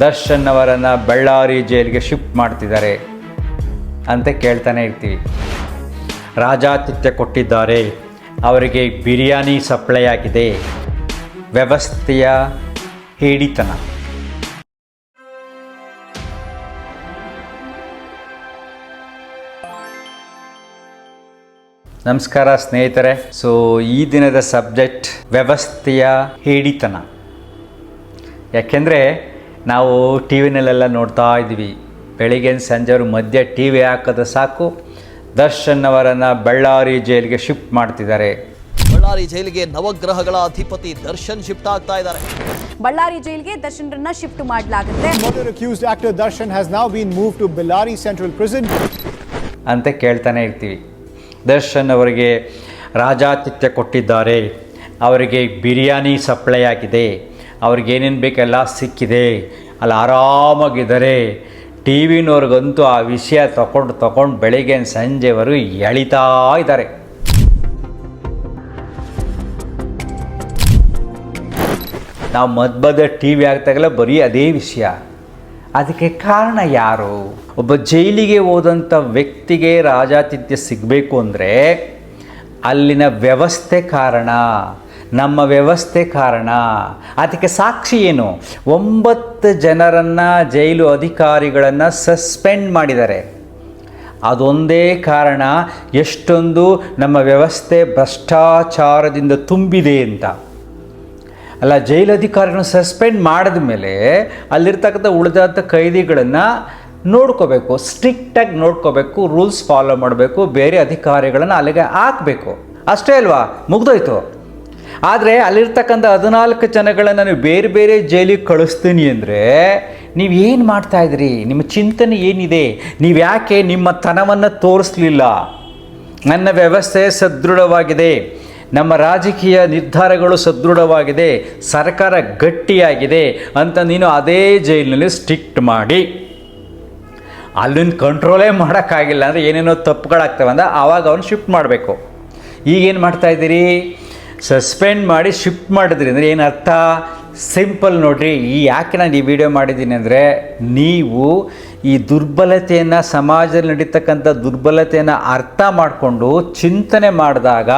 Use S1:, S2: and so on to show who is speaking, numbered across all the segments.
S1: ದರ್ಶನ್ ಅವರನ್ನು ಬಳ್ಳಾರಿ ಜೈಲಿಗೆ ಶಿಫ್ಟ್ ಮಾಡ್ತಿದ್ದಾರೆ ಅಂತ ಕೇಳ್ತಾನೆ ಇರ್ತೀವಿ. ರಾಜಾತಿಥ್ಯ ಕೊಟ್ಟಿದ್ದಾರೆ, ಅವರಿಗೆ ಬಿರಿಯಾನಿ ಸಪ್ಲೈ ಆಗಿದೆ, ವ್ಯವಸ್ಥೆಯ ಹೇಡಿತನ. ನಮಸ್ಕಾರ ಸ್ನೇಹಿತರೆ. ಸೊ ಈ ದಿನದ ಸಬ್ಜೆಕ್ಟ್ ವ್ಯವಸ್ಥೆಯ ಹೇಡಿತನ. ಯಾಕೆಂದರೆ ನಾವು ಟಿ ವಿನಲ್ಲೆಲ್ಲ ನೋಡ್ತಾ ಇದ್ದೀವಿ, ಬೆಳಿಗ್ಗೆ ಸಂಜೆವರು ಮಧ್ಯೆ ಟಿ ವಿ ಹಾಕೋದು ಸಾಕು, ದರ್ಶನ್ ಅವರನ್ನು ಬಳ್ಳಾರಿ ಜೈಲಿಗೆ ಶಿಫ್ಟ್ ಮಾಡ್ತಿದ್ದಾರೆ.
S2: ಬಳ್ಳಾರಿ ಜೈಲಿಗೆ ನವಗ್ರಹಗಳ ಅಧಿಪತಿ ದರ್ಶನ್ ಶಿಫ್ಟ್ ಆಗ್ತಾ ಇದ್ದಾರೆ.
S3: ಬಳ್ಳಾರಿ ಜೈಲಿಗೆ ದರ್ಶನ್ರನ್ನ ಶಿಫ್ಟ್ ಮಾಡಲಾಗುತ್ತೆ.
S4: Murder accused actor Darshan has now been moved to Bellary Central Prison
S1: ಅಂತ ಕೇಳ್ತಾನೆ ಇರ್ತೀವಿ. ದರ್ಶನ್ ಅವರಿಗೆ ರಾಜಾತಿಥ್ಯ ಕೊಟ್ಟಿದ್ದಾರೆ, ಅವರಿಗೆ ಬಿರಿಯಾನಿ ಸಪ್ಲೈ ಆಗಿದೆ, ಅವ್ರಿಗೇನೇನು ಬೇಕೆಲ್ಲ ಸಿಕ್ಕಿದೆ, ಅಲ್ಲಿ ಆರಾಮಾಗಿದ್ದಾರೆ. ಟಿ ವಿನವ್ರಿಗಂತೂ ಆ ವಿಷಯ ತಗೊಂಡು ಬೆಳಿಗ್ಗೆ ಸಂಜೆವರೆಗೂ ಎಳಿತಾ ಇದ್ದಾರೆ. ನಾವು ಮಧ್ಯ ಟಿ ವಿ ಆಗ್ತಾಗಲ್ಲ ಬರೀ ಅದೇ ವಿಷಯ. ಅದಕ್ಕೆ ಕಾರಣ ಯಾರು? ಒಬ್ಬ ಜೈಲಿಗೆ ಹೋದಂಥ ವ್ಯಕ್ತಿಗೆ ರಾಜಾತಿಥ್ಯ ಸಿಗಬೇಕು ಅಂದರೆ ಅಲ್ಲಿನ ವ್ಯವಸ್ಥೆ ಕಾರಣ, ನಮ್ಮ ವ್ಯವಸ್ಥೆ ಕಾರಣ. ಅದಕ್ಕೆ ಸಾಕ್ಷಿ ಏನು? 9 ಜನರನ್ನು ಜೈಲು ಅಧಿಕಾರಿಗಳನ್ನು ಸಸ್ಪೆಂಡ್ ಮಾಡಿದ್ದಾರೆ. ಅದೊಂದೇ ಕಾರಣ ಎಷ್ಟೊಂದು ನಮ್ಮ ವ್ಯವಸ್ಥೆ ಭ್ರಷ್ಟಾಚಾರದಿಂದ ತುಂಬಿದೆ ಅಂತ. ಅಲ್ಲ, ಜೈಲು ಅಧಿಕಾರಿಗಳನ್ನು ಸಸ್ಪೆಂಡ್ ಮಾಡಿದ ಮೇಲೆ ಅಲ್ಲಿರ್ತಕ್ಕಂಥ ಉಳಿದಂಥ ಕೈದಿಗಳನ್ನು ನೋಡ್ಕೋಬೇಕು, ಸ್ಟ್ರಿಕ್ಟಾಗಿ ನೋಡ್ಕೋಬೇಕು, ರೂಲ್ಸ್ ಫಾಲೋ ಮಾಡಬೇಕು, ಬೇರೆ ಅಧಿಕಾರಿಗಳನ್ನು ಅಲ್ಲಿಗೆ ಹಾಕಬೇಕು. ಅಷ್ಟೇ ಅಲ್ವಾ? ಮುಗ್ದೋಯ್ತು. ಆದರೆ ಅಲ್ಲಿರ್ತಕ್ಕಂಥ 14 ಜನಗಳನ್ನು ನೀವು ಬೇರೆ ಬೇರೆ ಜೈಲಿಗೆ ಕಳಿಸ್ತೀನಿ ಅಂದರೆ ನೀವು ಏನು ಮಾಡ್ತಾಯಿದ್ರಿ? ನಿಮ್ಮ ಚಿಂತನೆ ಏನಿದೆ? ನೀವು ಯಾಕೆ ನಿಮ್ಮ ತನವನ್ನು ತೋರಿಸ್ಲಿಲ್ಲ? ನನ್ನ ವ್ಯವಸ್ಥೆ ಸದೃಢವಾಗಿದೆ, ನಮ್ಮ ರಾಜಕೀಯ ನಿರ್ಧಾರಗಳು ಸದೃಢವಾಗಿದೆ, ಸರ್ಕಾರ ಗಟ್ಟಿಯಾಗಿದೆ ಅಂತ ನೀನು ಅದೇ ಜೈಲಿನಲ್ಲಿ ಸ್ಟ್ರಿಕ್ಟ್ ಮಾಡಿ ಅಲ್ಲಿನ ಕಂಟ್ರೋಲೇ ಮಾಡೋಕ್ಕಾಗಿಲ್ಲ ಅಂದರೆ ಏನೇನೋ ತಪ್ಪುಗಳಾಗ್ತವೆ ಅಂದರೆ ಆವಾಗ ಅವನು ಶಿಫ್ಟ್ ಮಾಡಬೇಕು. ಈಗೇನು ಮಾಡ್ತಾಯಿದ್ದೀರಿ? ಸಸ್ಪೆಂಡ್ ಮಾಡಿ ಶಿಫ್ಟ್ ಮಾಡಿದ್ರಿ ಅಂದರೆ ಏನು ಅರ್ಥ? ಸಿಂಪಲ್ ನೋಡಿರಿ. ಯಾಕೆ ನಾನು ಈ ವಿಡಿಯೋ ಮಾಡಿದ್ದೀನಿ ಅಂದರೆ, ನೀವು ಈ ದುರ್ಬಲತೆಯನ್ನು, ಸಮಾಜದಲ್ಲಿ ನಡೀತಕ್ಕಂಥ ದುರ್ಬಲತೆಯನ್ನು ಅರ್ಥ ಮಾಡಿಕೊಂಡು ಚಿಂತನೆ ಮಾಡಿದಾಗ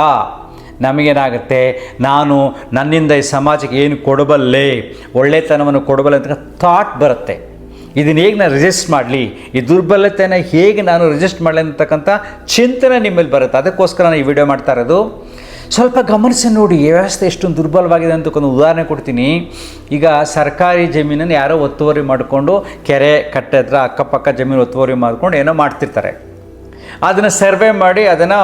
S1: ನಮಗೇನಾಗುತ್ತೆ, ನಾನು ನನ್ನಿಂದ ಈ ಸಮಾಜಕ್ಕೆ ಏನು ಕೊಡಬಲ್ಲೆ, ಒಳ್ಳೆತನವನ್ನು ಕೊಡಬಲ್ಲೆ ಅಂತ ಥಾಟ್ ಬರುತ್ತೆ. ಇದನ್ನು ಹೇಗೆ ನಾನು ರಿಜಿಸ್ಟ್ ಮಾಡಲಿ, ಈ ದುರ್ಬಲತೆಯನ್ನು ಹೇಗೆ ನಾನು ರಿಜಿಸ್ಟ್ ಮಾಡಲಿ ಅಂತಕ್ಕಂಥ ಚಿಂತನೆ ನಿಮ್ಮಲ್ಲಿ ಬರುತ್ತೆ. ಅದಕ್ಕೋಸ್ಕರ ನಾನು ಈ ವಿಡಿಯೋ ಮಾಡ್ತಾ ಇರೋದು. ಸ್ವಲ್ಪ ಗಮನಿಸಿ ನೋಡಿ, ವ್ಯವಸ್ಥೆ ಎಷ್ಟೊಂದು ದುರ್ಬಲವಾಗಿದೆ ಅಂತ ಒಂದು ಉದಾಹರಣೆ ಕೊಡ್ತೀನಿ. ಈಗ ಸರ್ಕಾರಿ ಜಮೀನನ್ನು ಯಾರೋ ಒತ್ತುವರಿ ಮಾಡಿಕೊಂಡು ಕೆರೆ ಕಟ್ಟೆ ಹತ್ರ ಅಕ್ಕಪಕ್ಕ ಜಮೀನು ಒತ್ತುವರಿ ಮಾಡಿಕೊಂಡು ಏನೋ ಮಾಡ್ತಿರ್ತಾರೆ. ಅದನ್ನು ಸರ್ವೆ ಮಾಡಿ ಅದನ್ನು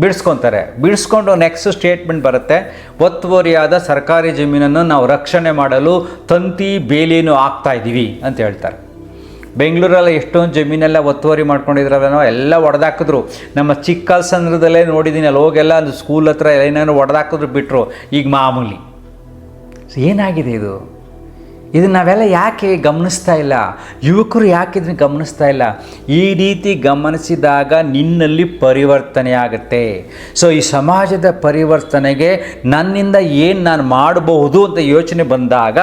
S1: ಬಿಡಿಸ್ಕೊಂಡು ನೆಕ್ಸ್ಟ್ ಸ್ಟೇಟ್ಮೆಂಟ್ ಬರುತ್ತೆ, ಒತ್ತುವರಿಯಾದ ಸರ್ಕಾರಿ ಜಮೀನನ್ನು ನಾವು ರಕ್ಷಣೆ ಮಾಡಲು ತಂತಿ ಬೇಲಿಯನ್ನು ಹಾಕ್ತಾಯಿದ್ದೀವಿ ಅಂತ ಹೇಳ್ತಾರೆ. ಬೆಂಗಳೂರಲ್ಲಿ ಎಷ್ಟೊಂದು ಜಮೀನೆಲ್ಲ ಒತ್ತುವರಿ ಮಾಡ್ಕೊಂಡಿದ್ರಲ್ಲೋ ಎಲ್ಲ ಒಡೆದಾಕಿದ್ರು. ನಮ್ಮ ಚಿಕ್ಕಲ್ಸಂದ್ರದಲ್ಲೇ ನೋಡಿದ್ದೀನಿ, ಅಲ್ಲಿ ಹೋಗೆಲ್ಲ ಅದು ಸ್ಕೂಲ್ ಹತ್ರ ಏನೇನೋ ಒಡೆದಾಕಿದ್ರು ಬಿಟ್ಟರು. ಈಗ ಮಾಮೂಲಿ. ಏನಾಗಿದೆ ಇದು? ಇದನ್ನು ನಾವೆಲ್ಲ ಯಾಕೆ ಗಮನಿಸ್ತಾ ಇಲ್ಲ? ಯುವಕರು ಯಾಕೆ ಇದನ್ನು ಗಮನಿಸ್ತಾ ಇಲ್ಲ? ಈ ರೀತಿ ಗಮನಿಸಿದಾಗ ನಿನ್ನಲ್ಲಿ ಪರಿವರ್ತನೆ ಆಗುತ್ತೆ. ಸೊ ಈ ಸಮಾಜದ ಪರಿವರ್ತನೆಗೆ ನನ್ನಿಂದ ಏನು ನಾನು ಮಾಡಬಹುದು ಅಂತ ಯೋಚನೆ ಬಂದಾಗ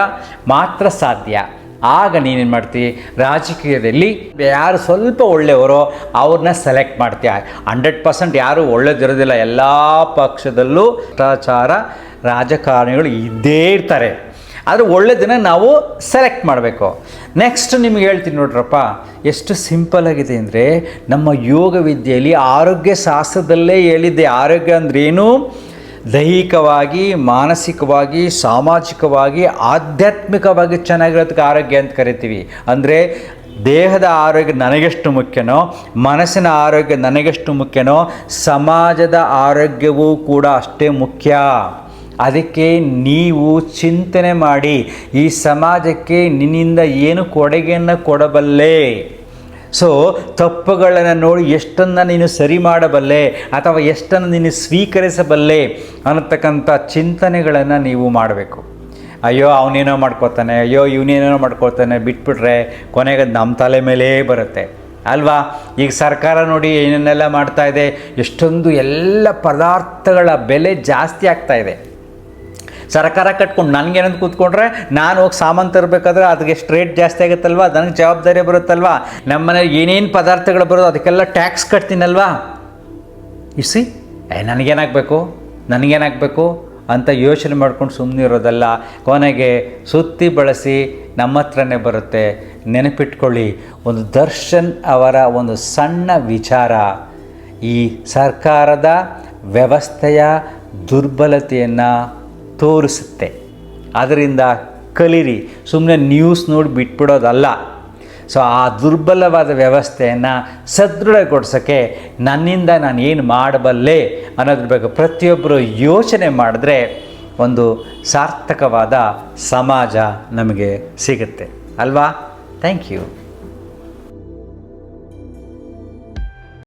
S1: ಮಾತ್ರ ಸಾಧ್ಯ. ಆಗ ನೀನೇನು ಮಾಡ್ತೀವಿ? ರಾಜಕೀಯದಲ್ಲಿ ಯಾರು ಸ್ವಲ್ಪ ಒಳ್ಳೆಯವರೋ ಅವ್ರನ್ನ ಸೆಲೆಕ್ಟ್ ಮಾಡ್ತೀಯ. 100% ಯಾರು ಒಳ್ಳೇದಿರೋದಿಲ್ಲ. ಎಲ್ಲ ಪಕ್ಷದಲ್ಲೂ ಭ್ರಷ್ಟಾಚಾರ ರಾಜಕಾರಣಿಗಳು ಇದ್ದೇ ಇರ್ತಾರೆ. ಆದರೆ ಒಳ್ಳೆಯದನ್ನು ನಾವು ಸೆಲೆಕ್ಟ್ ಮಾಡಬೇಕು. ನೆಕ್ಸ್ಟ್ ನಿಮ್ಗೆ ಹೇಳ್ತೀನಿ ನೋಡ್ರಪ್ಪ, ಎಷ್ಟು ಸಿಂಪಲ್ ಆಗಿದೆ ಅಂದರೆ, ನಮ್ಮ ಯೋಗ ವಿದ್ಯೆಯಲ್ಲಿ ಆರೋಗ್ಯ ಶಾಸ್ತ್ರದಲ್ಲೇ ಹೇಳಿದ್ದೆ. ಆರೋಗ್ಯ ಅಂದ್ರೇನು? ದೈಹಿಕವಾಗಿ, ಮಾನಸಿಕವಾಗಿ, ಸಾಮಾಜಿಕವಾಗಿ, ಆಧ್ಯಾತ್ಮಿಕವಾಗಿ ಚೆನ್ನಾಗಿರೋದಕ್ಕೆ ಆರೋಗ್ಯ ಅಂತ ಕರಿತೀವಿ. ಅಂದರೆ ದೇಹದ ಆರೋಗ್ಯ ನನಗೆಷ್ಟು ಮುಖ್ಯನೋ, ಮನಸ್ಸಿನ ಆರೋಗ್ಯ ನನಗೆಷ್ಟು ಮುಖ್ಯನೋ, ಸಮಾಜದ ಆರೋಗ್ಯವೂ ಕೂಡ ಅಷ್ಟೇ ಮುಖ್ಯ. ಅದಕ್ಕೆ ನೀವು ಚಿಂತನೆ ಮಾಡಿ, ಈ ಸಮಾಜಕ್ಕೆ ನಿನ್ನಿಂದ ಏನು ಕೊಡುಗೆಯನ್ನು ಕೊಡಬಲ್ಲೆ. ಸೊ ತಪ್ಪುಗಳನ್ನು ನೋಡಿ ಎಷ್ಟನ್ನು ನೀನು ಸರಿ ಮಾಡಬಲ್ಲೆ ಅಥವಾ ಎಷ್ಟನ್ನು ನೀನು ಸ್ವೀಕರಿಸಬಲ್ಲೆ ಅನ್ನತಕ್ಕಂಥ ಚಿಂತನೆಗಳನ್ನು ನೀವು ಮಾಡಬೇಕು. ಅಯ್ಯೋ ಅವನೇನೋ ಮಾಡ್ಕೋತಾನೆ, ಅಯ್ಯೋ ಇವನೇನೋ ಮಾಡ್ಕೊಳ್ತಾನೆ ಬಿಟ್ಬಿಟ್ರೆ ಕೊನೆಗೆ ನಮ್ಮ ತಲೆ ಮೇಲೇ ಬರುತ್ತೆ ಅಲ್ವಾ? ಈಗ ಸರ್ಕಾರ ನೋಡಿ ಏನೇನೆಲ್ಲ ಮಾಡ್ತಾಯಿದೆ, ಎಷ್ಟೊಂದು ಎಲ್ಲ ಪದಾರ್ಥಗಳ ಬೆಲೆ ಜಾಸ್ತಿ ಆಗ್ತಾಯಿದೆ. ಸರ್ಕಾರ ಕಟ್ಕೊಂಡು ನನಗೇನಂತ ಕೂತ್ಕೊಂಡ್ರೆ ನಾನು ಹೋಗಿ ಸಾಮಾನು ತರಬೇಕಾದ್ರೆ ಅದಕ್ಕೆ ರೇಟ್ ಜಾಸ್ತಿ ಆಗುತ್ತಲ್ವ, ನನಗೆ ಜವಾಬ್ದಾರಿ ಬರುತ್ತಲ್ವ, ನಮ್ಮ ಮನೇಲಿ ಏನೇನು ಪದಾರ್ಥಗಳು ಬರೋದು ಅದಕ್ಕೆಲ್ಲ ಟ್ಯಾಕ್ಸ್ ಕಟ್ತೀನಲ್ವಾ. ಇಸಿ ನನಗೇನಾಗಬೇಕು ಅಂತ ಯೋಚನೆ ಮಾಡ್ಕೊಂಡು ಸುಮ್ಮನೆ ಇರೋದಲ್ಲ. ಕೊನೆಗೆ ಸುತ್ತಿ ಬಳಸಿ ನಮ್ಮ ಹತ್ರನೇ ಬರುತ್ತೆ. ನೆನಪಿಟ್ಕೊಳ್ಳಿ, ಒಂದು ದರ್ಶನ್ ಅವರ ಒಂದು ಸಣ್ಣ ವಿಚಾರ ಈ ಸರ್ಕಾರದ ವ್ಯವಸ್ಥೆಯ ದುರ್ಬಲತೆಯನ್ನು ತೋರಿಸುತ್ತೆ. ಅದರಿಂದ ಕಲೀರಿ, ಸುಮ್ಮನೆ ನ್ಯೂಸ್ ನೋಡಿ ಬಿಟ್ಬಿಡೋದಲ್ಲ. ಸೊ ಆ ದುರ್ಬಲವಾದ ವ್ಯವಸ್ಥೆಯನ್ನು ಸದೃಢಗೊಳಿಸೋಕ್ಕೆ ನನ್ನಿಂದ ನಾನು ಏನು ಮಾಡಬಲ್ಲೆ ಅನ್ನೋದ್ರ ಬಗ್ಗೆ ಪ್ರತಿಯೊಬ್ಬರು ಯೋಚನೆ ಮಾಡಿದ್ರೆ ಒಂದು ಸಾರ್ಥಕವಾದ ಸಮಾಜ ನಮಗೆ ಸಿಗುತ್ತೆ ಅಲ್ವಾ. Thank you.